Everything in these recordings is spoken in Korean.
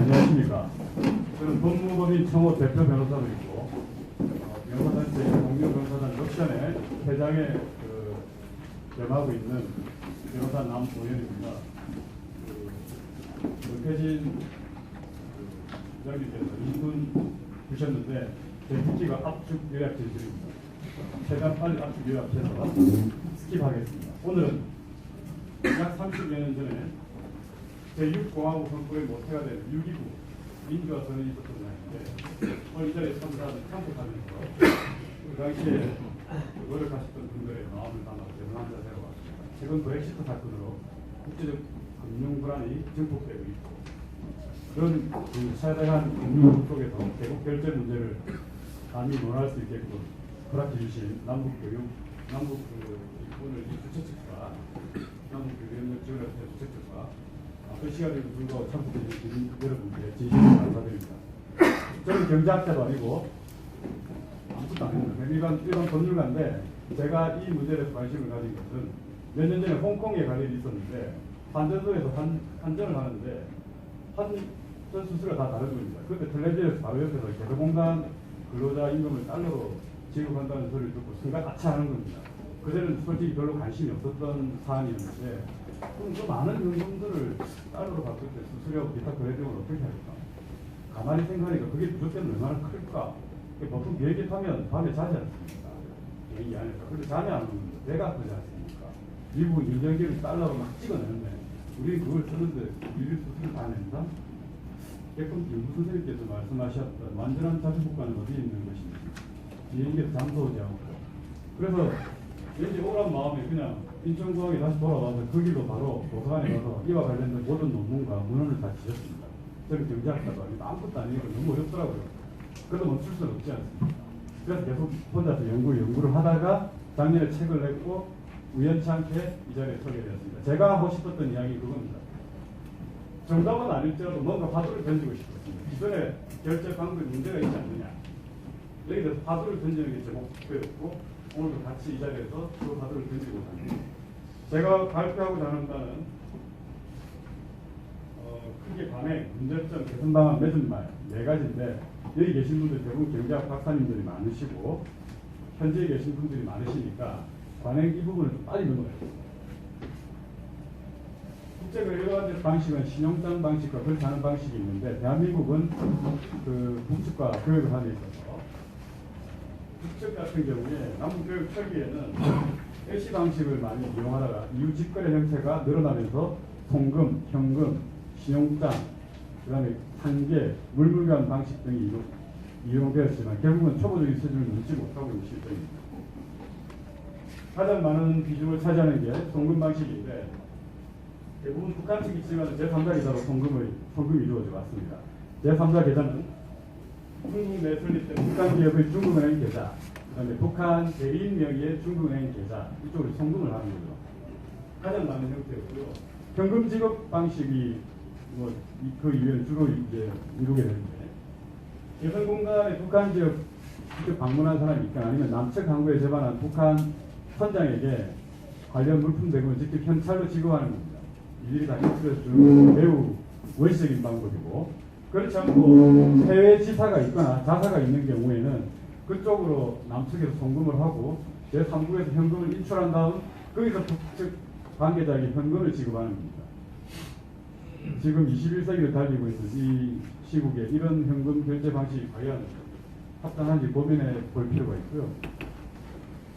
안녕하십니까. 저는 법무법인 청호 대표 변호사도 있고 변호사단체 공유 변호사단 역전에 회장에 겸하고 있는 변호사 남보현입니다. 은퇴진 부장님께서 2분 주셨는데 제 특기가 압축 요약 진술입니다. 최대한 빨리 압축 요약해서 스킵하겠습니다. 오늘은 약 30여 년 전에 제6공화국 선포의 모태가 된 6.29 민주화 선언이 있었던 날인데 이 자리에 참석하는 참석하면서 그 당시에 노력하셨던 분들의 마음을 담아서 대단한 자세로 왔습니다. 최근 브렉시트 사건으로 국제적 금융 불안이 증폭되고 있고 그런 차대한 금융 속에서 대북 결제 문제를 감히 논할 수 있게끔 허락해 주신 남북 교육, 남북 이권을 주최 측과 남북 교육협력 지원협회 주최 측과 그 시간에도 불구하고 참석해 주신 여러분께 진심으로 감사드립니다. 저는 경제학자도 아니고 아무것도 아닙니다. 일반 법률가인데 제가 이 문제에 대해서 관심을 가진 것은 몇 년 전에 홍콩에 갈 일이 있었는데 환전소에서 환전을 하는데 환전 수수료가 다 다른 겁니다. 그때 텔레비전에서 바로 옆에서 개도공단 근로자 임금을 달러로 지급한다는 소리를 듣고 순간 아차하는 겁니다. 그전에는 솔직히 별로 관심이 없었던 사안이었는데 그럼 그 많은 연금들을 달러로 바꿀 때 수수료하고 기타 거래비용을 어떻게 할까? 가만히 생각하니까 그게 부족되면 얼마나 클까? 보통 비행기 타면 밤에 자지 않습니까? 비행기 안에서. 근데 잠이 안 오는데 배가 아프지 않습니까? 미국은 인정기를 달러로 막 찍어내는데 우리는 그걸 쓰는데 우리 수수료 다 낸다? 개꿈 김구 선생님께서 말씀하셨던 완전한 자주국가는 어디에 있는 것인지 비행기에서 잠도 오지 않고 그래서 왠지 오란 마음에 그냥 인천공항에 다시 돌아와서 그 길로 바로 도서관에 가서 이와 관련된 모든 논문과 문헌을 다 지었습니다. 저는 경제학자도 아니고 아무것도 아니니까 너무 어렵더라고요. 그래도 멈출 수는 없지 않습니까? 그래서 계속 혼자서 연구를 하다가 작년에 책을 냈고 우연치 않게 이 자리에 서게 되었습니다. 제가 하고 싶었던 이야기 그겁니다. 정답은 아닐지라도 뭔가 화두를 던지고 싶었습니다. 기존의 결제 방법에 문제가 있지 않느냐. 여기 대해서 화두를 던지는 게 제 목표였고 오늘도 같이 이 자리에서 그 화두를 던지고 합니다. 제가 발표하고자 하는 바는 크게 관행, 문제점, 개선 방안, 맺은 말 4가지인데 여기 계신 분들 대부분 경제학 박사님들이 많으시고 현지에 계신 분들이 많으시니까 관행 이 부분을 좀 빨리 넘어가겠습니다. 국제거래관제 방식은 신용장 방식과 그렇지 않은 방식이 있는데 대한민국은 그 북측과 교육을 하는 데 있어서 북측 같은 경우에 남북교육 초기에는 LC 방식을 많이 이용하다가 이후 직거래 형태가 늘어나면서 송금, 현금, 신용장, 그 다음에 상계, 물물교환 방식 등이 이용되었지만 결국은 초보적인 수준을 넘지 못하고 있는 실정입니다. 가장 많은 비중을 차지하는 게 송금 방식인데 대부분 북한 측이 있지만 제3자 계좌로 송금이 이루어져 왔습니다. 제3자 계좌는 중국 내 설립된 북한 기업의 중국은행 계좌, 그 다음에 북한 대리인 명의의 중국은행 계좌 이쪽으로 송금을 하는 거죠. 가장 많은 형태였고요. 현금 지급 방식이 그 이후에 주로 이제 이루게 되는데 개성 공간에 북한 지역 직접 방문한 사람이 있거나 아니면 남측 항구에 제반한 북한 선장에게 관련 물품 대금을 직접 현찰로 지급하는 겁니다. 일일이 다 인출해서 주는 매우 원시적인 방법이고 그렇지 않고 해외 지사가 있거나 자사가 있는 경우에는 그쪽으로 남측에서 송금을 하고 제3국에서 현금을 인출한 다음 거기서 북측 관계자에게 현금을 지급하는 겁니다. 지금 21세기를 달리고 있는 이 시국에 이런 현금 결제 방식이 과연 합당한지 고민해 볼 필요가 있고요.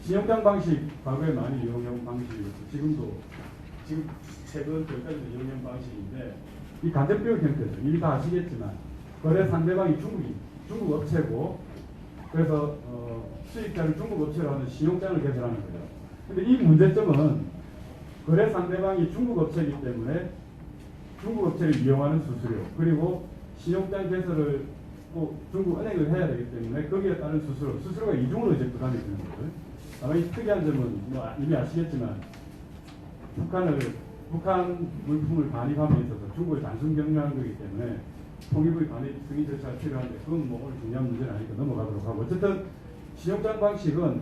신용장 방식 과거에 많이 이용한 방식이었고 지금 최근 결까지 이용한 방식인데 이 간접교육 형태죠. 이미 다 아시겠지만 거래 상대방이 중국 업체고 그래서 수익자를 중국 업체로 하는 신용장을 개설하는 거죠. 근데 이 문제점은 거래 상대방이 중국 업체이기 때문에 중국 업체를 이용하는 수수료 그리고 신용장 개설을 또 중국 은행을 해야 되기 때문에 거기에 따른 수수료가 이중으로 이제 부담이 되는 거죠. 아마 이 특이한 점은 이미 아시겠지만 북한 물품을 반입함에 있어서 중국을 단순 경유하는 거기 때문에 통일부의 반입 승인 절차가 필요한데 그건 뭐 오늘 중요한 문제는 아니니까 넘어가도록 하고 어쨌든 신용장 방식은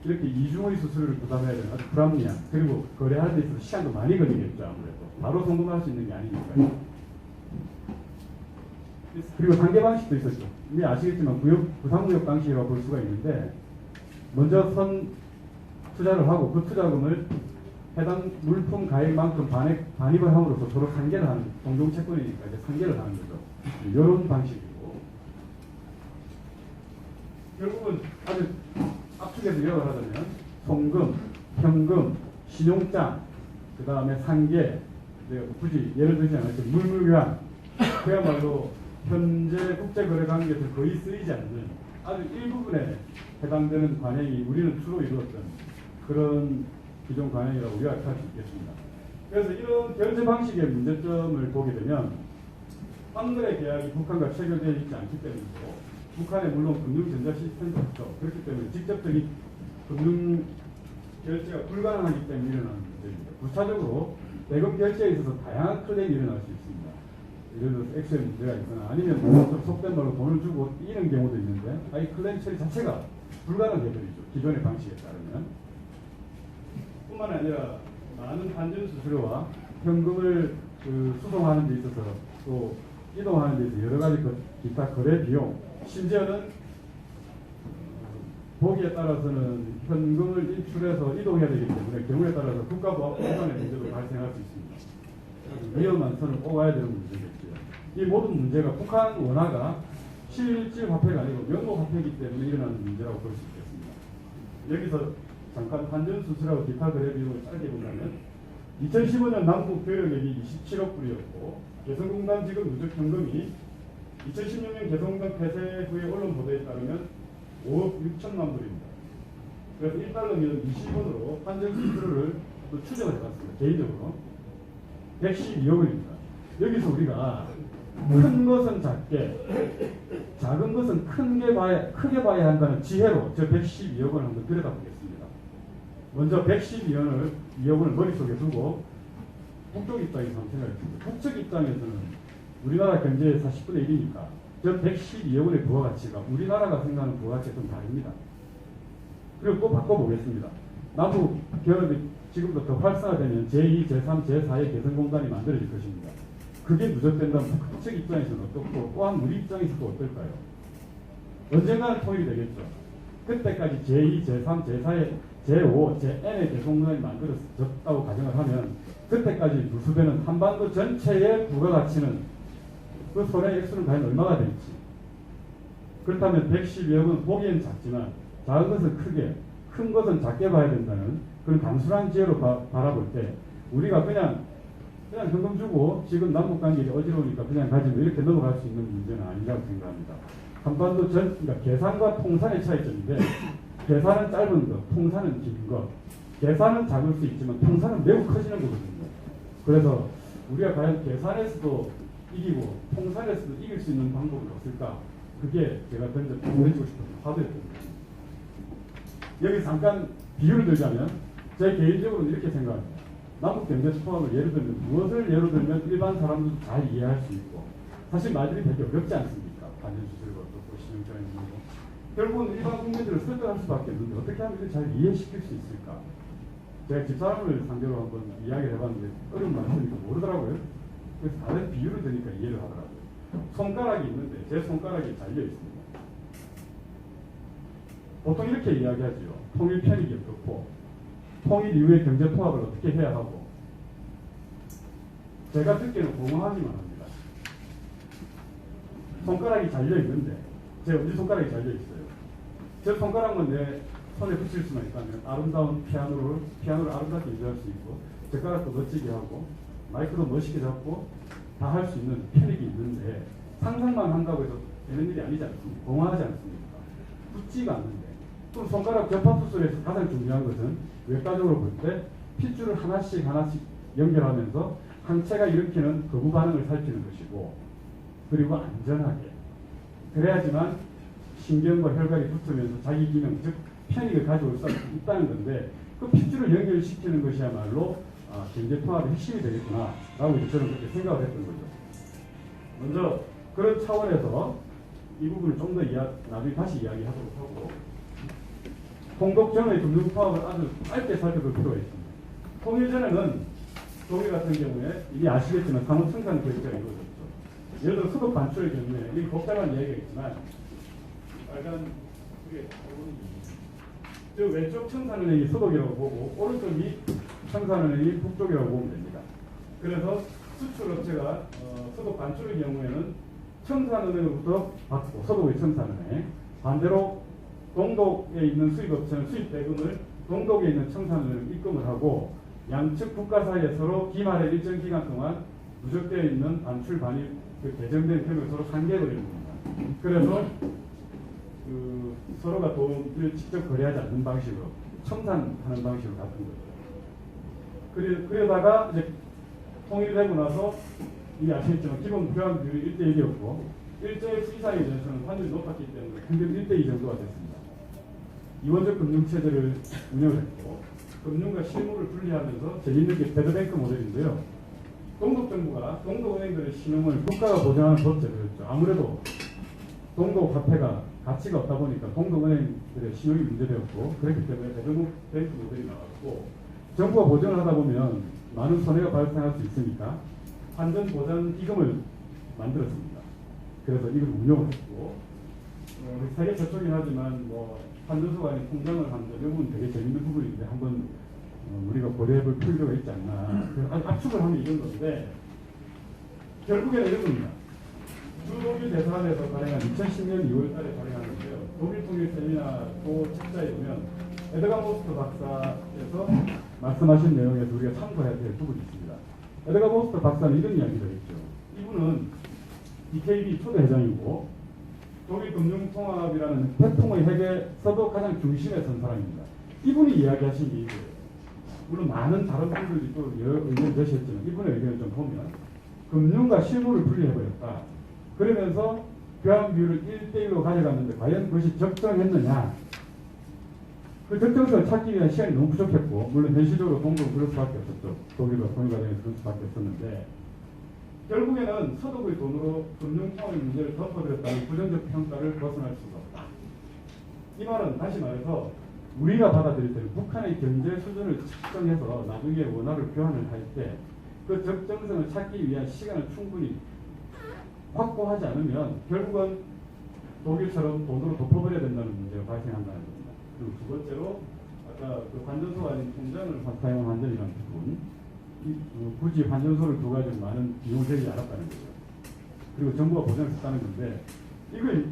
이렇게 이중의 수수료를 부담해야 되는 아주 불합리한 그리고 거래하는 데 있어서 시간도 많이 걸리겠죠. 아무래도 바로 송금할 수 있는 게 아니니까요. 그리고 상계 방식도 있었죠. 이미 아시겠지만 구상무역 방식이라고 볼 수가 있는데, 먼저 선 투자를 하고 그 투자금을 해당 물품 가액만큼 반입을 함으로써 서로 상계를 하는, 공동 채권이니까 이제 상계를 하는 거죠. 이런 방식이고, 결국은 아주 압축해서 요약을 하자면 송금, 현금, 신용장, 그 다음에 상계, 굳이 예를 들지 않았지만 물물교환, 그야말로 현재 국제거래관계에서 거의 쓰이지 않는 아주 일부분에 해당되는 관행이 우리는 주로 이루었던 그런 기존 관행이라고 요약할 수 있겠습니다. 그래서 이런 결제 방식의 문제점을 보게 되면 한글의 계약이 북한과 체결되어 있지 않기 때문이고, 북한에 물론 금융전자 시스템도 없죠. 그렇기 때문에 직접적인 금융 결제가 불가능하기 때문에 일어나는 문제입니다. 부차적으로 대금 결제에 있어서 다양한 클레임이 일어날 수 있습니다. 예를 들어서 액수에 문제가 있거나 아니면 좀 속된 말로 돈을 주고 이는 경우도 있는데, 이 클레임 처리 자체가 불가능해버리죠. 기존의 방식에 따르면. 뿐만 아니라 많은 환전 수수료와 현금을 수송하는 데 있어서, 또 이동하는 데 있어서 여러 가지 기타 거래 비용, 심지어는 보기에 따라서는 현금을 인출해서 이동해야 되기 때문에 경우에 따라서 국가보안의 문제도 발생할 수 있습니다. 위험한 선을 뽑아야 되는 문제겠죠. 이 모든 문제가 북한 원화가 실질 화폐가 아니고 명목 화폐이기 때문에 일어나는 문제라고 볼 수 있겠습니다. 여기서 잠깐 환전 수수료와 기타 거래 비용을 짧게 본다면 2015년 남북 교역액이 27억 불이었고, 개성공단 지급 누적 현금이 2016년 개성공단 폐쇄 후에 언론 보도에 따르면 5억 6천만 불입니다. 그래서 1달러면 20원으로 환전 수수료를 또 추정을 해봤습니다. 개인적으로 112억 원입니다. 여기서 우리가 큰 것은 작게, 작은 것은 크게 봐야 한다는 지혜로 저 112억 원을 한번 들여다보겠습니다. 먼저 112억 원을 머릿속에 두고 북쪽 입장에서 한번 생각해봅니다. 북측 입장에서는 우리나라 경제의 40분의 1이니까 저 112억 원의 부가가치가 우리나라가 생각하는 부가가치가 좀 다릅니다. 그리고 또 바꿔보겠습니다. 남북 결합이 지금부터 더 활성화되면 제2, 제3, 제4의 개성공단이 만들어질 것입니다. 그게 누적된다면 북측 입장에서는 어떻고, 또한 우리 입장에서도 어떨까요? 언젠가는 통일이 되겠죠. 그때까지 제2, 제3, 제4의 제5, 제9의 개성공단이 만들어졌다고 가정을 하면 그때까지 누수되는 한반도 전체의 부가가치는 그 손해 액수는 과연 얼마가 될지. 그렇다면 112억은 보기엔 작지만 작은 것은 크게, 큰 것은 작게 봐야 된다는 그런 단순한 지혜로 바라볼 때, 우리가 그냥 현금 주고 지금 남북관계가 어지러우니까 그냥 가지고 이렇게 넘어갈 수 있는 문제는 아니라고 생각합니다. 한반도 그러니까 계산과 통산의 차이점인데, 계산은 짧은 것, 통산은 긴 것. 계산은 작을 수 있지만 통산은 매우 커지는 거거든요. 그래서 우리가 과연 계산에서도 이기고 통산에서도 이길 수 있는 방법은 없을까? 그게 제가 던지고 싶은 화두였습니다. 여기 잠깐 비유를 들자면, 제 개인적으로는 이렇게 생각합니다. 남북 경제 통합을 예를 들면, 무엇을 예로 들면 일반 사람들도 잘 이해할 수 있고, 사실 말들이 되게 어렵지 않습니까? 관련 수술과 또 신용장의 문제고, 결국은 일반 국민들을 설득할 수밖에 없는데 어떻게 하면 이걸 잘 이해시킬 수 있을까? 제가 집사람을 상대로 한번 이야기를 해봤는데 어려운 말씀이니까 모르더라고요. 그래서 다른 비유를 드니까 이해를 하더라고요. 손가락이 있는데 제 손가락이 잘려 있습니다. 보통 이렇게 이야기하죠. 통일 편익이 어떻고, 통일 이후의 경제 통합을 어떻게 해야 하고. 제가 듣기에는 공허하기만 합니다. 손가락이 잘려 있는데, 제 엄지손가락이 잘려 있어요. 제 손가락만 내 손에 붙일 수만 있다면 아름다운 피아노를 아름답게 연주할 수 있고, 젓가락도 멋지게 하고, 마이크도 멋있게 잡고 다 할 수 있는 편익이 있는데, 상상만 한다고 해서 되는 일이 아니지 않습니까? 공허하지 않습니까? 붙지가 않는데. 그럼 손가락 접합 수술에서 가장 중요한 것은 외과적으로 볼 때 핏줄을 하나씩 연결하면서 항체가 일으키는 거부 반응을 살피는 것이고, 그리고 안전하게 그래야지만 신경과 혈관이 붙으면서 자기 기능, 즉 편익을 가져올 수 있다는 건데, 그 핏줄을 연결시키는 것이야말로 경제 통합의 핵심이 되겠구나 라고 이제 저는 그렇게 생각을 했던 거죠. 먼저 그런 차원에서 이 부분을 좀 더 나중에 다시 이야기하도록 하고, 통독 전의 금융 통합을 아주 짧게 살펴볼 필요가 있습니다. 통일 전에는 독일 같은 경우에 이미 아시겠지만 산업 생산 결제가 이루어졌죠. 예를 들어 소득 반출의 경우에 이 복잡한 이야기가 있지만 빨간 저 왼쪽 청산은행이 소득이라고 보고 오른쪽이 청산은행이 북쪽이라고 보면 됩니다. 그래서 수출업체가 소득 반출의 경우에는 청산은행으로부터 받고 소득의 청산은행, 반대로 동독에 있는 수입업체는 수입 대금을 동독에 있는 청산은행에 입금을 하고 양측 국가 사이에 서로 기말의 일정 기간 동안 누적되어 있는 반출 반입 그 개정된 금액을 서로 상계해버리는 겁니다. 그래서 서로가 돈을 직접 거래하지 않는 방식으로 청산하는 방식으로 같은 거죠. 그러다가 이제 통일되고 나서 이 아시겠지만 기본 교환 비율이 1대1이었고 일제수 이상에 대해서는 환율이 높았기 때문에 평균 1대2 정도가 됐습니다. 이원적 금융체제를 운영을 했고 금융과 실무를 분리하면서 재밌는 게 배드뱅크 모델인데요. 동독정부가 동독은행들의 신용을 국가가 보장하는 법제도였죠. 아무래도 동독 화폐가 가치가 없다 보니까 동독은행들의 신용이 문제되었고 그렇기 때문에 배드뱅크 모델이 나왔고 정부가 보장을 하다 보면 많은 손해가 발생할 수 있으니까 안전보장기금을 만들었습니다. 그래서 이걸 운영을 했고 세계 최초긴 하지만 환전소가 아닌 통장을 하는데 이 부분 되게 재밌는 부분인데 한번 우리가 고려해볼 필요가 있지 않나. 압축을 하면 이런 건데 결국에는 이런 겁니다. 주독일 대사관에서 발행한 2010년 2월 달에 발행하는데요. 독일 통일 세미나 그 책자에 보면 에드가 모스터 박사에서 말씀하신 내용에서 우리가 참고해야 될 부분이 있습니다. 에드가 모스터 박사는 이런 이야기를 했죠. 이분은 DKB 초대 회장이고 독일 금융통합이라는 태풍의 핵에서도 가장 중심에 선 사람입니다. 이분이 이야기하신 게 이거예요. 물론 많은 다른 분들이 또 여러 의견을 제시했지만 이분의 의견을 좀 보면 금융과 실무를 분리해버렸다. 그러면서 교환 비율을 1대1로 가져갔는데 과연 그것이 적정했느냐. 그 적정성을 찾기 위한 시간이 너무 부족했고 물론 현실적으로 동독은 그럴 수밖에 없었죠. 독일과 통일 과정에서 그럴 수밖에 없었는데 결국에는 소득의 돈으로 금융통합 문제를 덮어드렸다는 부정적 평가를 벗어날 수가 없다. 이 말은 다시 말해서 우리가 받아들일 때는 북한의 경제 수준을 측정해서 나중에 원화를 교환을 할 때 그 적정성을 찾기 위한 시간을 충분히 확보하지 않으면 결국은 독일처럼 돈으로 덮어버려야 된다는 문제가 발생한다는 겁니다. 그리고 두 번째로 아까 그 환전소가 아닌 통장을 사용한 환전이라는 부분 굳이 환전소를 둬가지고 많은 비용을 들이지 않았다는 거죠. 그리고 정부가 보장을 했다는 건데 이걸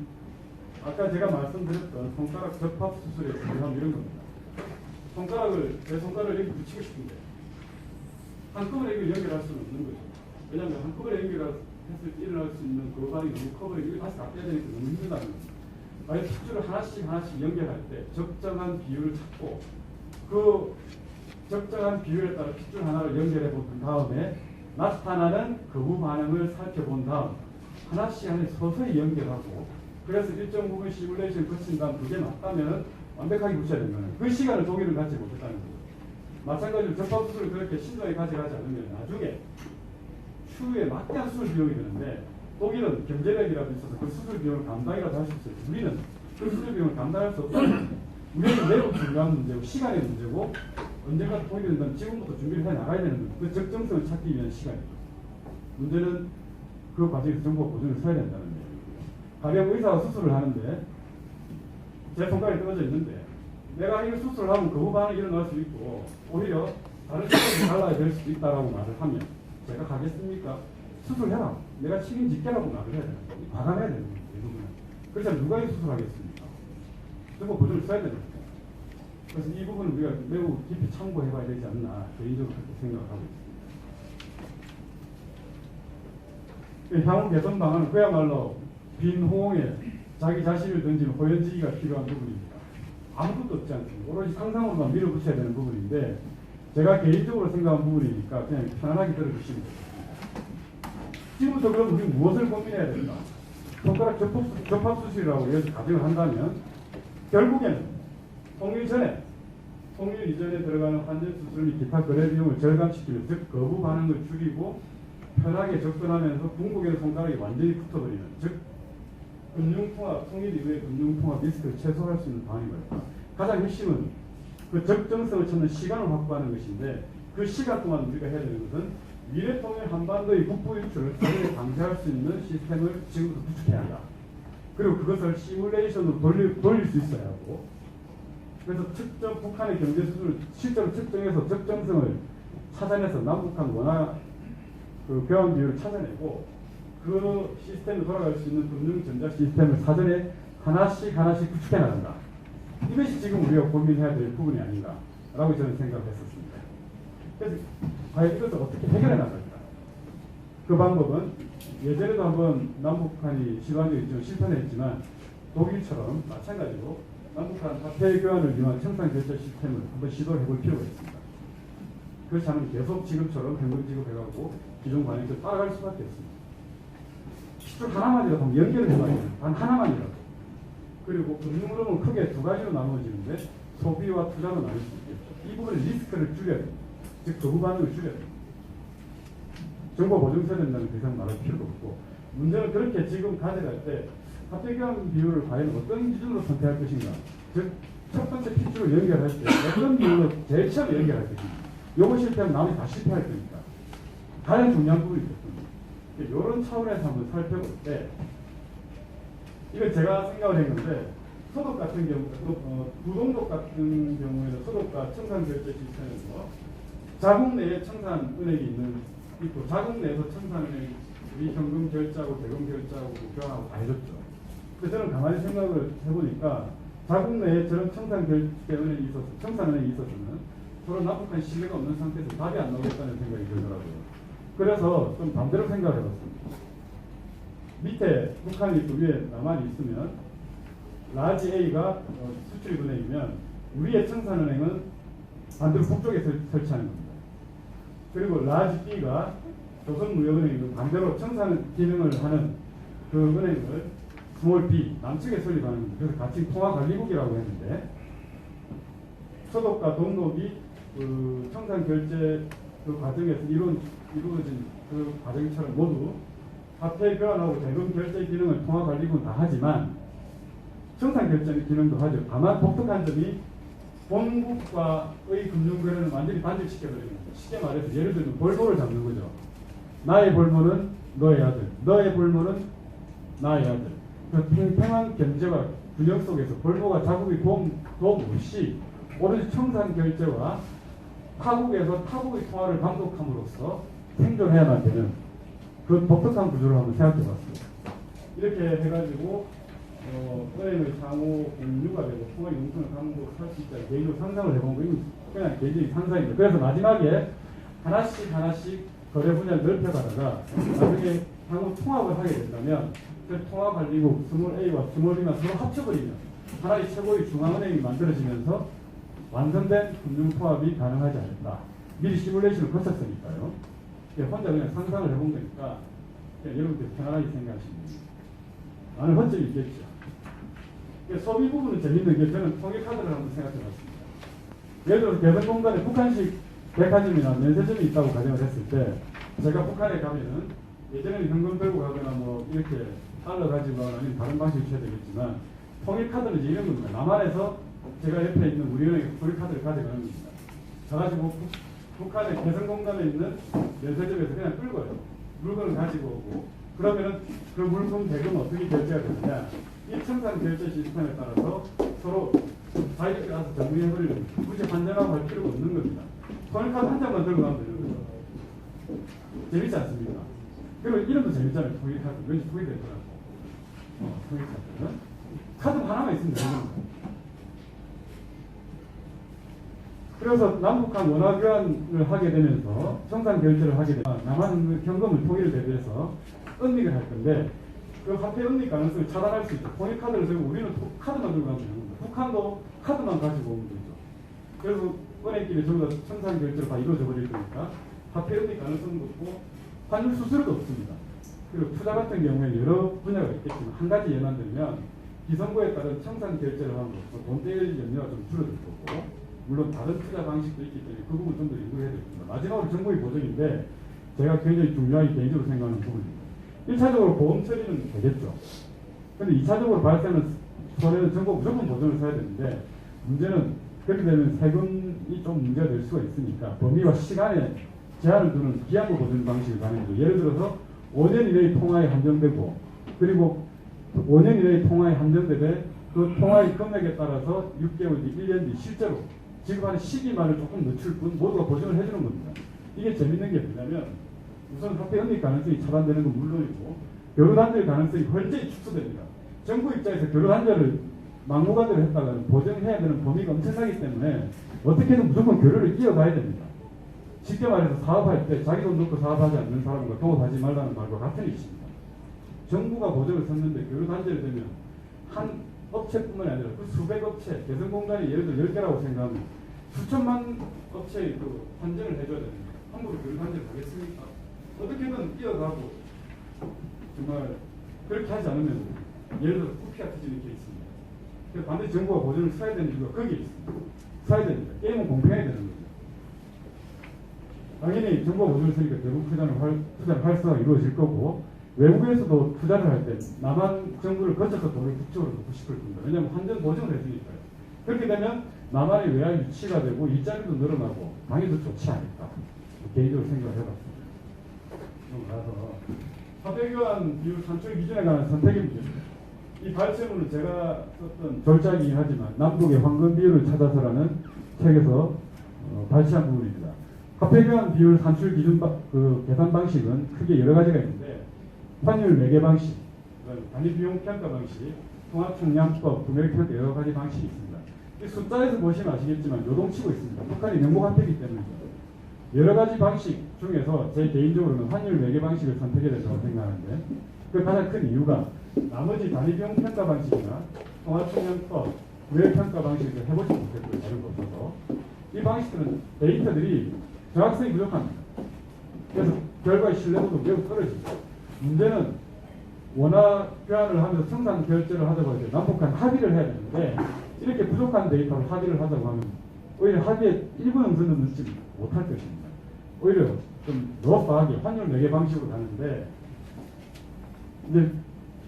아까 제가 말씀드렸던 손가락 접합 수술의 중요함 이런 겁니다. 제 손가락을 여기 붙이고 싶은데 한꺼번에 이걸 연결할 수는 없는 거죠. 왜냐하면 한꺼번에 연결했을 때 일어날 수 있는 그 반이 너무 커버리고 이걸 다시 다 빼야 되니까 너무 힘들다는 거죠. 만약 핏줄을 하나씩 연결할 때 적정한 비율을 찾고 그 적정한 비율에 따라 핏줄 하나를 연결해 본 다음에 나타나는 거부 반응을 살펴본 다음 하나씩 서서히 연결하고 그래서 일정 부분 시뮬레이션을 거친 다음 그게 맞다면 완벽하게 붙여야 되는 거예요. 그 시간을 독일은 갖지 못했다는 거죠. 마찬가지로 접합수술을 그렇게 신중하게 가져가지 않으면 나중에 추후에 막대한 수술 비용이 드는데 독일은 경제력이라도 있어서 그 수술 비용을 감당이라도 할 수 있어요. 우리는 그 수술 비용을 감당할 수 없다는 우리는 매우 중요한 문제고 시간의 문제고 언젠가 통일이 된다면 지금부터 준비를 해 나가야 되는 거예요. 그 적정성을 찾기 위한 시간이죠. 문제는 그 과정에서 정부가 보증을 서야 된다는 얘기고요. 가령 의사가 수술을 하는데 제 손가락이 떨어져 있는데 내가 이 수술을 하면 거부 반응이 일어날 수 있고 오히려 다른 사람이 달라야 될 수도 있다라고 말을 하면 제가 가겠습니까? 수술해라. 내가 책임질게라고 말을 해야 되는 거예요. 과감해야 되는 거예요. 이 부분은. 그렇지 누가 이 수술하겠습니까? 정부 보증을 써야 되는 거예요. 그래서 이 부분은 우리가 매우 깊이 참고해봐야 되지 않나 개인적으로 그렇게 생각하고 있습니다. 향후 개선 방안은 그야말로 빈 호응에 자기 자신을 던지는 호연지기가 필요한 부분입니다. 아무것도 없지 않습니다. 오로지 상상으로만 밀어붙여야 되는 부분인데 제가 개인적으로 생각한 부분이니까 그냥 편안하게 들어주시면 됩니다. 지금부터 그럼 우리 무엇을 고민해야 될까? 손가락 접합수술이라고 여기서 가정을 한다면 결국에는 통일 전에 통일 이전에 들어가는 환전 수술 및 기타 거래 비용을 절감시키는 즉 거부 반응을 줄이고 편하게 접근하면서 궁극의 손가락이 완전히 붙어버리는 즉 금융통합, 통일 이후의 금융통합 리스크를 최소화할 수 있는 방안이 뭘까? 가장 핵심은 그 적정성을 찾는 시간을 확보하는 것인데 그 시간 동안 우리가 해야 되는 것은 미래통일 한반도의 국부 유출을 사전에 방지할 수 있는 시스템을 지금부터 구축해야 한다. 그리고 그것을 시뮬레이션으로 돌릴 수 있어야 하고, 그래서 측정 북한의 경제 수준을 실제로 측정해서 적정성을 찾아내서 남북한 원화 그 교환 비율을 찾아내고 그 시스템에 돌아갈 수 있는 금융 전자 시스템을 사전에 하나씩 구축해 나간다. 이것이 지금 우리가 고민해야 될 부분이 아닌가라고 저는 생각을 했었습니다. 그래서 과연 이것을 어떻게 해결해 나갈까? 그 방법은 예전에도 한번 남북한이 시도한 적이 있지만 실패는 했지만 독일처럼 마찬가지로 남북한 화폐 교환을 위한 청산 결제 시스템을 한번 시도해 볼 필요가 있습니다. 그렇지 않으면 계속 지금처럼 현금 지급해가고 기존 관행대로 따라갈 수밖에 없습니다. 기술 하나만이라도 한번 연결을 해봐야 돼요. 단 하나만이라도. 그리고 금융 흐름은 크게 두 가지로 나누어지는데 소비와 투자로 나눌 수 있겠죠. 이 부분에 리스크를 줄여야 됩니다. 즉 거부 반응을 줄여야 됩니다. 정보가 보증돼야 된다는 그 이상 말할 필요가 없고, 문제는 그렇게 지금 가져갈 때 화폐 교환 비율을 과연 어떤 기준으로 선택할 것인가. 즉 첫 번째 핏줄을 연결할 때 어떤 비율로 제일 처음에 연결할 것인가. 요거 실패하면 나머지 다 실패할 거니까 가장 중요한 부분이 됐습니다. 이런 차원에서 한번 살펴볼 때 이건 제가 생각을 했는데 소독 같은 경우, 부동독 같은 경우에는 소독과 청산결제 시스템에서 자국 내에 청산은행이 있고 자국 내에서 청산은행이 우리 현금 결제하고 대금 결제하고 교환하고 다 해줬죠. 그래서 저는 가만히 생각을 해보니까 자국 내에 저런 청산은행이 있어서는 서로 남북한 신뢰가 없는 상태에서 답이 안 나오겠다는 생각이 들더라고요. 그래서 좀 반대로 생각을 해봤습니다. 밑에 북한이 있고 위에 남한이 있으면 라지 A가 수출입은행이면 우리의 청산은행은 반대로 북쪽에 설치하는 겁니다. 그리고 라지 B가 조선무역은행이면 반대로 청산 기능을 하는 그 은행을 스몰 B 남측에 설립하는 겁니다. 그래서 같이 통화관리국이라고 했는데 소독과 동독이 그 청산 결제 그 과정에서 이루어진 그 과정처럼 모두 화폐 교환하고 대금 결제 기능을 통화관리국은 다 하지만 청산 결제 기능도 하죠. 다만 독특한 점이 본국과의 금융거래는 완전히 단절시켜버리는 겁니다. 쉽게 말해서 예를 들면 볼모를 잡는 거죠. 나의 볼모는 너의 아들, 너의 볼모는 나의 아들. 그 팽팽한 경제와 균형 속에서 볼모가 자국의 도움 없이 오로지 청산 결제와 타국에서 타국의 통화를 감독함으로써 생존해야만 되는 그 독특한 구조를 한번 생각해 봤습니다. 이렇게 해가지고 은행의 상호 공유가 되고 통화 용선을 감독할 수 있다. 개인적으로 상상을 해본 거 이건 그냥 개인적인 상상입니다. 그래서 마지막에 하나씩 거래 분야를 넓혀가다가 나중에 상호 통합을 하게 된다면 그 통화관리국 스몰 A와 스몰 B만 서로 합쳐버리면 하나의 최고의 중앙은행이 만들어지면서 완성된 금융통합이 가능하지 않을까. 미리 시뮬레이션을 거쳤으니까요. 혼자 그냥 상상을 해본 거니까 여러분들 편안하게 생각하시면 됩니다. 나는 허점이 있겠죠. 소비 부분은 재밌는 게 저는 통일카드를 한번 생각해 봤습니다. 예를 들어서 개성공단에 북한식 백화점이나 면세점이 있다고 가정을 했을 때 제가 북한에 가면은 예전에는 현금 들고 가거나 뭐 이렇게 달러 가지고 아니면 다른 방식을 써야 되겠지만 통일카드는 이제 이런 겁니다. 남한에서 제가 옆에 있는 우리 은행에서 통일카드를 가져가는 겁니다. 가가지고 북한의 개성공단에 있는 면세점에서 그냥 끌고요. 물건을 가지고 오고 그러면은 그 물품 대금은 어떻게 결제가 되느냐. 이 청산 결제 시스템에 따라서 서로 자기들끼리 알아서 정리해버리는 겁니다. 굳이 환전하고 할 필요가 없는 겁니다. 통일카드 한 장만 들고 가면 되는 거죠. 재밌지 않습니까? 그리고 이름도 재밌잖아요. 통일카드. 왠지 통일이 되더라고. 통일카드는 카드 하나만 있으면 되는 거예요. 그래서 남북한 원화 교환을 하게 되면서 청산 결제를 하게 되면 남한 현금을 통일을 대비해서 은닉을 할 건데 그 화폐 은닉 가능성을 차단할 수 있죠. 통일 카드를 들고 우리는 카드만 들고 가면 되는 겁니다. 북한도 카드만 가지고 오면 되죠. 그래서 은행끼리 전부 다 청산 결제로 다 이루어져 버릴 거니까 화폐 은닉 가능성도 없고 환율 수수료도 없습니다. 그리고 투자 같은 경우에 여러 분야가 있겠지만 한 가지 예만 들면 기성부에 따른 청산 결제를 함으로써 돈 떼일 염려가 좀 줄어들 거고 물론 다른 투자 방식도 있기 때문에 그 부분 좀 더 연구해야 됩니다. 마지막으로 정부의 보증인데 제가 굉장히 중요하게 개인적으로 생각하는 부분입니다. 1차적으로 보험 처리는 되겠죠. 근데 2차적으로 발생하는 손해는 정부가 무조건 보증을 서야 되는데 문제는 그렇게 되면 세금이 좀 문제가 될 수가 있으니까 범위와 시간에 제한을 두는 기한으로 보존 방식을 가는 거죠. 예를 들어서 5년 이내의 통화에 한정되고 그리고 5년 이내의 통화에 한정되되 그 통화의 금액에 따라서 6개월 뒤, 1년 뒤 실제로 지급하는 시기만을 조금 늦출 뿐 모두가 보증을 해주는 겁니다. 이게 재밌는 게 뭐냐면 우선 화폐 은닉 가능성이 차단되는 건 물론이고 결혼 한절 가능성이 훨씬 축소됩니다. 정부 입장에서 결혼 한절을 막무가내로 했다가는 보증해야 되는 범위가 엄청나기 때문에 어떻게든 무조건 교류를 이어가야 됩니다. 쉽게 말해서 사업할 때 자기 돈 넣고 사업하지 않는 사람과 도업하지 말라는 말과 같은 이치입니다. 정부가 보증을 섰는데 교류 단절이 되면 한 업체뿐만 아니라 그 수백 업체, 개성공단이 예를 들어 10개라고 생각하면 수천만 업체의 그 환전을 해줘야 됩니다. 함부로 교류 단절을 하겠습니까? 어떻게든 이어가고 정말 그렇게 하지 않으면 예를 들어 쿠피가 터지는 케이스입니다. 그래서 반드시 정부가 보증을 서야 되는 이유가 거기에 있습니다. 서야 됩니다. 게임은 공평해야 되는 거죠. 당연히 정부가 보증을 서니까 대북 투자는 활성화가 이루어질 거고 외국에서도 투자를 할 때 남한 정부를 거쳐서 돈을 국적으로 넣고 싶을 겁니다. 왜냐하면 환전 보증을 해주니까요. 그렇게 되면 남한의 외환 유치가 되고 일자리도 늘어나고 당연히 좋지 않을까 개인적으로 생각을 해봤습니다. 그래서 화폐교환 비율 산출 기준에 관한 선택의 문제입니다. 이 발췌문은 제가 썼던 졸작이긴 하지만 남북의 황금 비율을 찾아서라는 책에서 발췌한 부분입니다. 화폐교환 비율 산출 기준 그 계산 방식은 크게 여러 가지가 있는데 환율 매개 방식, 단위 비용 평가 방식, 통화총량법, 구매력 평가 여러 가지 방식이 있습니다. 이 숫자에서 보시면 아시겠지만 요동치고 있습니다. 북한이 명목화폐이기 때문이죠. 여러 가지 방식 중에서 제 개인적으로는 환율 매개 방식을 선택해야 된다고 생각하는데 그 가장 큰 이유가 나머지 단위 비용 평가 방식이나 통화총량법, 구매력 평가 방식을 해보지 못했고요. 다른 거 없어서 이 방식들은 데이터들이 정확성이 부족합니다. 그래서 결과의 신뢰도도 매우 떨어집니다. 문제는 원화 교환을 하면서 생산 결제를 하자고 할 때 남북한 합의를 해야 되는데 이렇게 부족한 데이터로 합의를 하자고 하면 오히려 합의에 일부 영선도 넣지 못할 것입니다. 오히려 좀 러프하게 환율 매개 방식으로 가는데 이제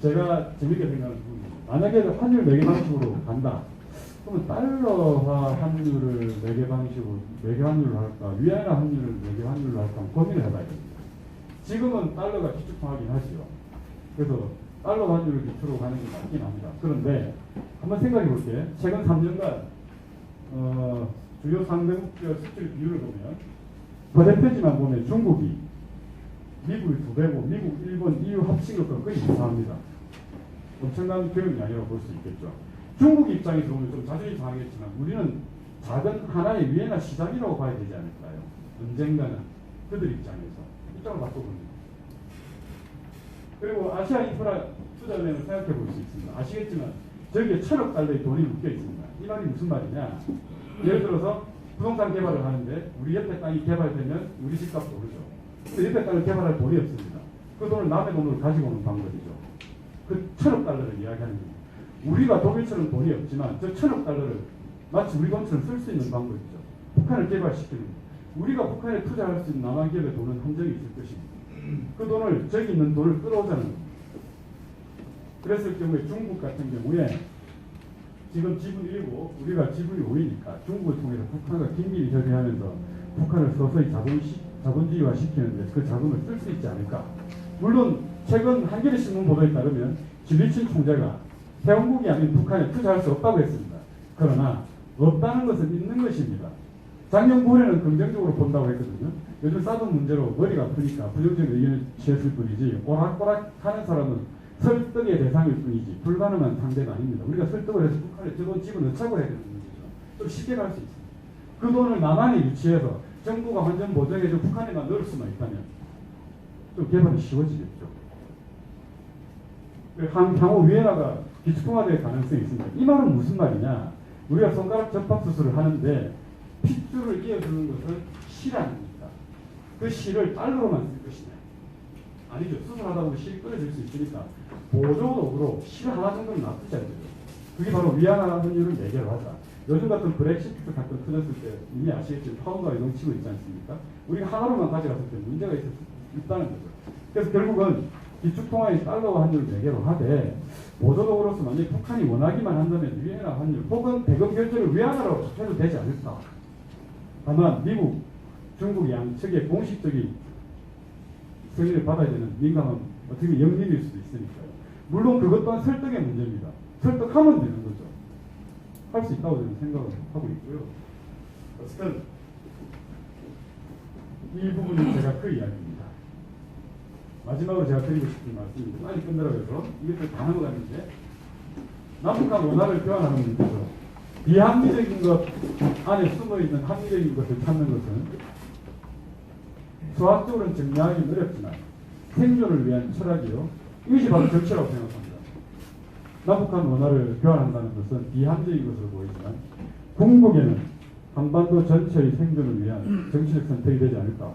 제가 재밌게 생각하는 부분입니다. 만약에 환율 매개 방식으로 간다. 그러면 달러화 환율을 매개 방식으로 매개 환율로 할까 위안화 환율을 매개 환율로 할까 고민을 해봐야 됩니다. 지금은 달러가 기축통화긴 하지요. 그래서 달러 환율을 기초로 가는 게 맞긴 합니다. 그런데 한번 생각해 볼게요. 최근 3년간 주요 상대국별 수출 비율을 보면 거대표지만 보면 중국이 미국이 2배고 미국, 일본, EU 합친 것과 거의 유사합니다. 엄청난 교육이 아니라고 볼 수 있겠죠. 중국 입장에서 보면 좀 자존심 상하겠지만 우리는 작은 하나의 위안화 시장이라고 봐야 되지 않을까요? 언젠가는 그들 입장에서 입장을 바꿔봅니다. 그리고 아시아 인프라 투자은행을 생각해 볼 수 있습니다. 아시겠지만 저기에 1,000억 달러의 돈이 묶여 있습니다. 이 말이 무슨 말이냐? 예를 들어서 부동산 개발을 하는데 우리 옆에 땅이 개발되면 우리 집값도 오르죠. 근데 옆에 땅을 개발할 돈이 없습니다. 그 돈을 남의 돈으로 가지고 오는 방법이죠. 그 1,000억 달러를 이야기하는 겁니다. 우리가 독일처럼 돈이 없지만 저 1,000억 달러를 마치 우리 돈처럼 쓸 수 있는 방법이죠. 북한을 개발시키는 겁니다. 우리가 북한에 투자할 수 있는 남한 기업의 돈은 한정이 있을 것입니다. 그 돈을 저기 있는 돈을 끌어오자는 겁니다. 그랬을 경우에 중국 같은 경우에 지금 지분 1이고 우리가 지분이 5이니까 중국을 통해서 북한과 긴밀히 협의하면서 북한을 서서히 자본주의화 시키는데 그 자금을 쓸 수 있지 않을까. 물론 최근 한겨레 신문 보도에 따르면 진리친 총재가 태원국이 아닌 북한에 투자할 수 없다고 했습니다. 그러나 없다는 것은 있는 것입니다. 작년 9월에는 긍정적으로 본다고 했거든요. 요즘 사드 문제로 머리가 아프니까 부정적인 의견을 취했을 뿐이지 오락오락 하는 사람은 설득의 대상일 뿐이지 불가능한 상대가 아닙니다. 우리가 설득을 해서 북한에 저 돈 집어넣자고 해야 되는 거죠. 좀 쉽게 갈 수 있습니다. 그 돈을 남한에 유치해서 정부가 완전 보장해서 북한에만 넣을 수만 있다면 좀 개발이 쉬워지겠죠. 향후 위안화가 기축통화될 가능성이 있습니다. 이 말은 무슨 말이냐? 우리가 손가락 접합 수술을 하는데 핏줄을 이어주는 것은 실 아닙니까? 그 실을 달러로만 쓸 것이냐? 아니죠. 수술하다 보면 실이 끊어질 수 있으니까 보조적으로 실 하나 정도는 놔두지 않죠. 그게 바로 위안화 환율을 매개로 하자. 요즘 같은 브렉시트 사건 터졌을 때 이미 아시겠지만 파운드가 넘치고 있지 않습니까? 우리가 하나로만 가져갔을 때 문제가 있다는 거죠. 그래서 결국은 기축통화의 달러와 환율을 매개로 하되 보조적으로서 만약에 북한이 원하기만 한다면 위안화 환율 혹은 대금 결제를 위안화로 해도 되지 않을까. 다만 미국, 중국 양측의 공식적인 승인을 받아야 되는 민감한 어떻게 보면 영림일 수도 있으니까요. 물론 그것 또한 설득의 문제입니다. 설득하면 되는 거죠. 할 수 있다고 저는 생각을 하고 있고요. 어쨌든 이 부분은 제가 그 이야기입니다. 마지막으로 제가 드리고 싶은 말씀이 빨리 끝내라고 해서 이것들 다 넘어갔는데 남북한 원화를 교환하는 문제죠. 비합리적인 것 안에 숨어있는 합리적인 것을 찾는 것은 수학적으로는 정리하기는 어렵지만 생존을 위한 철학이요. 이것이 바로 정치라고 생각합니다. 남북한 원화를 교환한다는 것은 비합리적인 것으로 보이지만 궁극에는 한반도 전체의 생존을 위한 정치적 선택이 되지 않을까.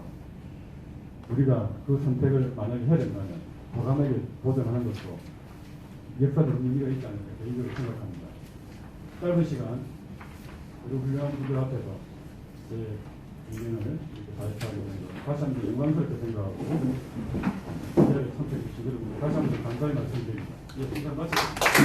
우리가 그 선택을 만약에 해야 된다면 과감하게 도전하는 것도 역사적 의미가 있지 않을까 개인적으로 생각합니다. 짧은 시간 우리 훌륭한 분들 앞에서 제 의견을 이렇게 발표하게 된 것 다시 한번 영광스럽게 생각하고 이 자리에 참석해 주신 여러분 다시 한번 감사의 말씀드립니다. 예, 인사 마치겠습니다.